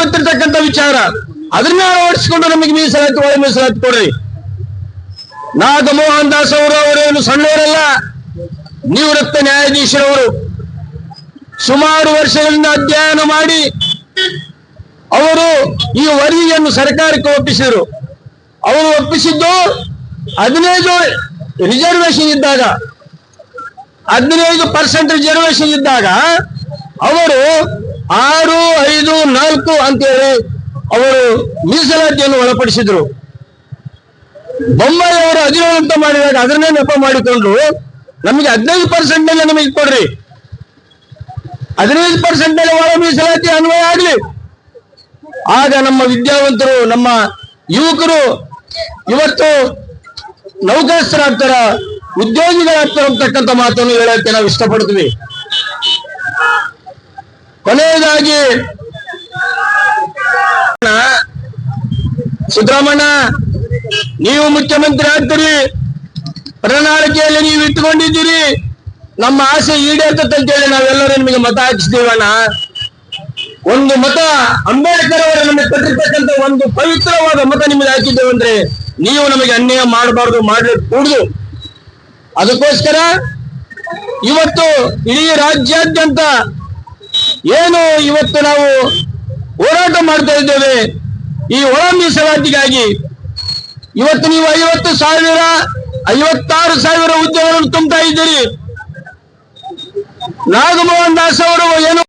ಗೊತ್ತಿರ್ತಕ್ಕಂಥ ವಿಚಾರ. ಅದನ್ನ ಅಳವಡಿಸಿಕೊಂಡು ನಮಗೆ ಮೀಸಲಾತಿ ಒಳ ಮೀಸಲಾತಿ ಕೊಡ್ರಿ. ನಾಗಮೋಹನ್ ದಾಸ್ ಅವರೇನು ಸಣ್ಣವರಲ್ಲ, ನಿವೃತ್ತ ನ್ಯಾಯಾಧೀಶರವರು. ಸುಮಾರು ವರ್ಷಗಳಿಂದ ಅಧ್ಯಯನ ಮಾಡಿ ಅವರು ಈ ವರದಿಯನ್ನು ಸರ್ಕಾರಕ್ಕೆ ಒಪ್ಪಿಸಿದರು. ಅವರು ಒಪ್ಪಿಸಿದ್ದು 15 ರಿಸರ್ವೇಶನ್ ಇದ್ದಾಗ, 15% ರಿಸರ್ವೇಶನ್ ಇದ್ದಾಗ ಅವರು 6, 5, 4 ಅಂತೇಳಿ ಅವರು ಮೀಸಲಾತಿಯನ್ನು ಒಳಪಡಿಸಿದ್ರು. ಬೊಮ್ಮಾಯಿ ಅವರು 17 ಅಂತ ಮಾಡಿದಾಗ ಅದನ್ನೇ ನೆಪ ಮಾಡಿಕೊಂಡು ನಮಗೆ 15% ನಮಗೆ ಕೊಡ್ರಿ, 15% ಒಳ ಮೀಸಲಾತಿ ಅನ್ವಯ ಆಗ್ಲಿ. ಆಗ ನಮ್ಮ ವಿದ್ಯಾವಂತರು, ನಮ್ಮ ಯುವಕರು ಇವತ್ತು ನೌಕರಸ್ಥರಾಗ್ತಾರ, ಉದ್ಯೋಗಿಗಳಾಗ್ತಾರ ಅಂತಕ್ಕಂಥ ಮಾತನ್ನು ಹೇಳಕ್ಕೆ ನಾವು ಇಷ್ಟಪಡ್ತೀವಿ. ಕೊನೆಯದಾಗಿ ಸಿದ್ದರಾಮಣ್ಣ, ನೀವು ಮುಖ್ಯಮಂತ್ರಿ ಆಗ್ತೀರಿ, ಪ್ರಣಾಳಿಕೆಯಲ್ಲಿ ನೀವು ಇಟ್ಟುಕೊಂಡಿದ್ದೀರಿ, ನಮ್ಮ ಆಸೆ ಈಡೇರ್ತಂತೇಳಿ ನಾವೆಲ್ಲರೂ ನಿಮಗೆ ಮತ ಹಾಕಿಸ್ತೀವಣ್ಣ. ಒಂದು ಮತ ಅಂಬೇಡ್ಕರ್ ಅವರು ನಮಗೆ ಕೊಟ್ಟಿರ್ತಕ್ಕಂಥ ಒಂದು ಪವಿತ್ರವಾದ ಮತ ನಿಮಗೆ ಹಾಕಿದ್ದೇವೆ ಅಂದ್ರೆ ನೀವು ನಮಗೆ ಅನ್ಯಾಯ ಮಾಡಬಾರ್ದು, ಮಾಡ್ಲಿಕ್ಕೆ ಕೂಡುದು. ಅದಕ್ಕೋಸ್ಕರ ಇವತ್ತು ಇಡೀ ರಾಜ್ಯಾದ್ಯಂತ ಏನು ಇವತ್ತು ನಾವು ಹೋರಾಟ ಮಾಡ್ತಾ ಇದ್ದೇವೆ ಈ ಒಳ ಮೀಸಲಾತಿಗಾಗಿ. ಇವತ್ತು ನೀವು 50,000, 56,000 ಹುದ್ದೆಗಳನ್ನು ತುಂಬುತ್ತಾ ಇದ್ದೀರಿ. ನಾಗಮೋಹನ್ ದಾಸ್ ಅವರು ಏನು